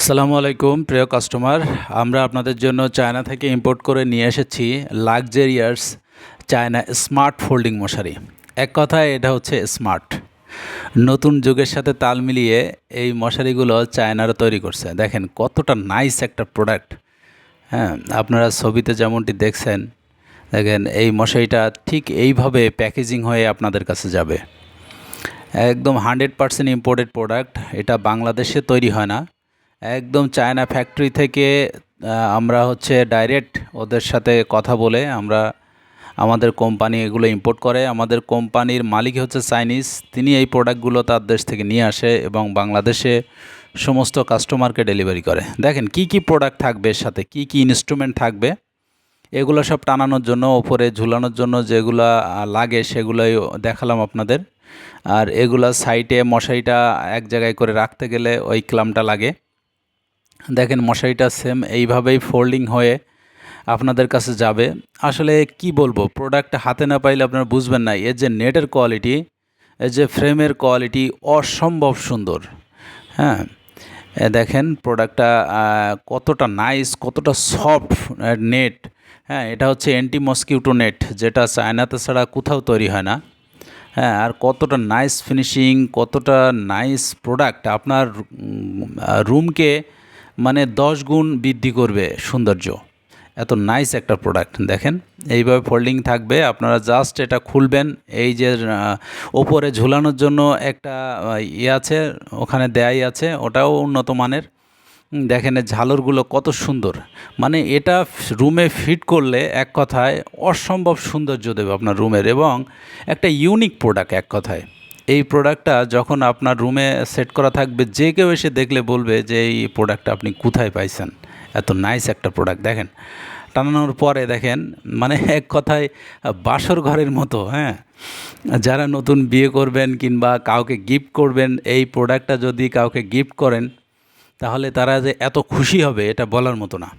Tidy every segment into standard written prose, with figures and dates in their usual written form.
আসসালামু আলাইকুম প্রিয় কাস্টমার। আমরা আপনাদের জন্য চায়না থেকে ইম্পোর্ট করে নিয়ে এসেছি লাক্সারিয়াস চায়না স্মার্ট ফোল্ডিং মশারি। এক কথায় এটা হচ্ছে স্মার্ট। নতুন যুগের সাথে তাল মিলিয়ে এই মশারিগুলো চায়নারা তৈরি করছে। দেখেন কতটা নাইস একটা প্রোডাক্ট। হ্যাঁ, আপনারা ছবিতে যেমনটি দেখছেন, দেখেন এই মশারিটা ঠিক এইভাবে প্যাকেজিং হয়ে আপনাদের কাছে যাবে। একদম 100% ইম্পোর্টেড প্রোডাক্ট। এটা বাংলাদেশে তৈরি হয় না, একদম চায়না ফ্যাক্টরি থেকে আমরা হচ্ছে ডাইরেক্ট ওদের সাথে কথা বলে আমরা আমাদের কোম্পানি এগুলো ইম্পোর্ট করে। আমাদের কোম্পানির মালিক হচ্ছে চাইনিজ, তিনি এই প্রোডাক্টগুলো তার দেশ থেকে নিয়ে আসে এবং বাংলাদেশে সমস্ত কাস্টমারকে ডেলিভারি করে। দেখেন কি কি প্রোডাক্ট থাকবে, এর সাথে কি কি ইনস্ট্রুমেন্ট থাকবে, এগুলো সব টানানোর জন্য, ওপরে ঝুলানোর জন্য যেগুলা লাগে সেগুলোই দেখালাম আপনাদের। আর এগুলা সাইডে মশারিটা এক জায়গায় করে রাখতে গেলে ওই ক্লামটা লাগে। দেখেন মশারিটা সেম এইভাবেই ফোল্ডিং হয়ে আপনাদের কাছে যাবে। আসলে কি বলবো, প্রোডাক্ট হাতে না পাইলে আপনারা বুঝবেন না। এর যে নেটের কোয়ালিটি, এর যে ফ্রেমের কোয়ালিটি অসম্ভব সুন্দর। হ্যাঁ, দেখেন প্রোডাক্টটা কতটা নাইস, কতটা সফট নেট। হ্যাঁ, এটা হচ্ছে অ্যান্টি মসকিউটো নেট, যেটা চায়নাতে ছাড়া কোথাও তৈরি হয় না। হ্যাঁ, আর কতটা নাইস ফিনিশিং, কতটা নাইস প্রোডাক্ট, আপনার রুমকে মানে 10 গুণ বৃদ্ধি করবে সৌন্দর্য। এত নাইস একটা প্রোডাক্ট। দেখেন এইভাবে ফোল্ডিং থাকবে, আপনারা জাস্ট এটা খুলবেন। এই যে ওপরে ঝুলানোর জন্য একটা ইয়ে আছে, ওখানে দেয়াই আছে, ওটাও উন্নত মানের। দেখেন এই ঝালরগুলো কত সুন্দর। মানে এটা রুমে ফিট করলে এক কথায় অসম্ভব সৌন্দর্য দেবে আপনার রুমের, এবং একটা ইউনিক প্রোডাক্ট এক কথায়। এই প্রোডাক্টটা যখন আপনার রুমে সেট করা থাকবে, যে কেউ এসে দেখলে বলবে যে এই প্রোডাক্টটা আপনি কোথায় পাইছেন, এত নাইস একটা প্রোডাক্ট। দেখেন টানানোর পরে দেখেন মানে এক কথায় বাসর ঘরের মতো। হ্যাঁ, যারা নতুন বিয়ে করবেন কিংবা কাউকে গিফট করবেন, এই প্রোডাক্টটা যদি কাউকে গিফট করেন তাহলে তারা যে এত খুশি হবে এটা বলার মতো না।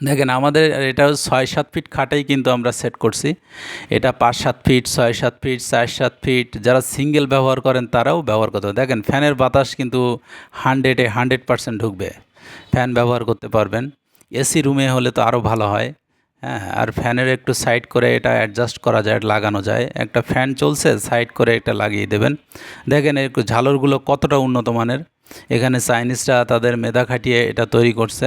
দেখেন আমাদের এটা 6-7 ফিট খাটেই কিন্তু আমরা সেট করছি। এটা 5-7 ফিট, 6-7 ফিট, 4-7 ফিট, যারা সিঙ্গেল ব্যবহার করেন তারাও ব্যবহার করতে পারেন। দেখেন ফ্যানের বাতাস কিন্তু 100% ঢুকবে, ফ্যান ব্যবহার করতে পারবেন। এসি রুমে হলে তো আরও ভালো হয়। হ্যাঁ, আর ফ্যানের একটু সাইড করে এটা অ্যাডজাস্ট করা যায়, লাগানো যায়। একটা ফ্যান চলছে, সাইড করে এটা লাগিয়ে দেবেন। দেখেন একটু ঝালরগুলো কতটা উন্নত মানের। এখানে চাইনিজরা তাদের মেধা খাটিয়ে এটা তৈরি করছে।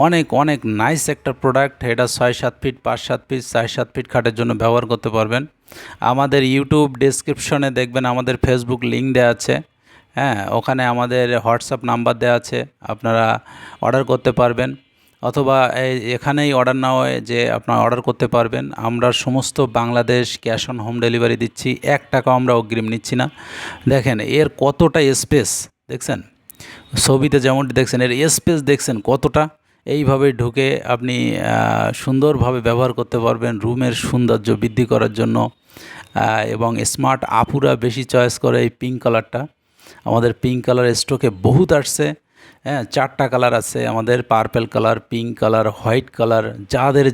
অনেক অনেক নাইস একটা প্রোডাক্ট। এটা 6-7 ফিট, 5-7 ফিট, 4-7 ফিট খাটের জন্য ব্যবহার করতে পারবেন। আমাদের ইউটিউব ডেসক্রিপশনে দেখবেন আমাদের ফেসবুক লিঙ্ক দেওয়া আছে। হ্যাঁ, ওখানে আমাদের হোয়াটসঅ্যাপ নাম্বার দেওয়া আছে, আপনারা অর্ডার করতে পারবেন। অথবা এখানেই অর্ডার না হয়ে যে আপনারা অর্ডার করতে পারবেন। আমরা সমস্ত Bangladesh cash on home delivery দিচ্ছি, 1 টাকাও আমরা অগ্রিম নিচ্ছি না। দেখেন এর কতটা স্পেস দেখছেন, ছবিতে যেমনটি দেখছেন, এর স্পেস দেখছেন কতটা। এইভাবে ঢুকে আপনি সুন্দরভাবে ব্যবহার করতে পারবেন রুমের সৌন্দর্য বৃদ্ধি করার জন্য। এবং স্মার্ট আপুরা বেশি চয়েস করে এই পিঙ্ক কালারটা। আমাদের পিঙ্ক কালার স্টকে বহুত আসছে। হ্যাঁ, 4টা কালার আছে আমাদের, purple colour, pink colour, white colour, যাদের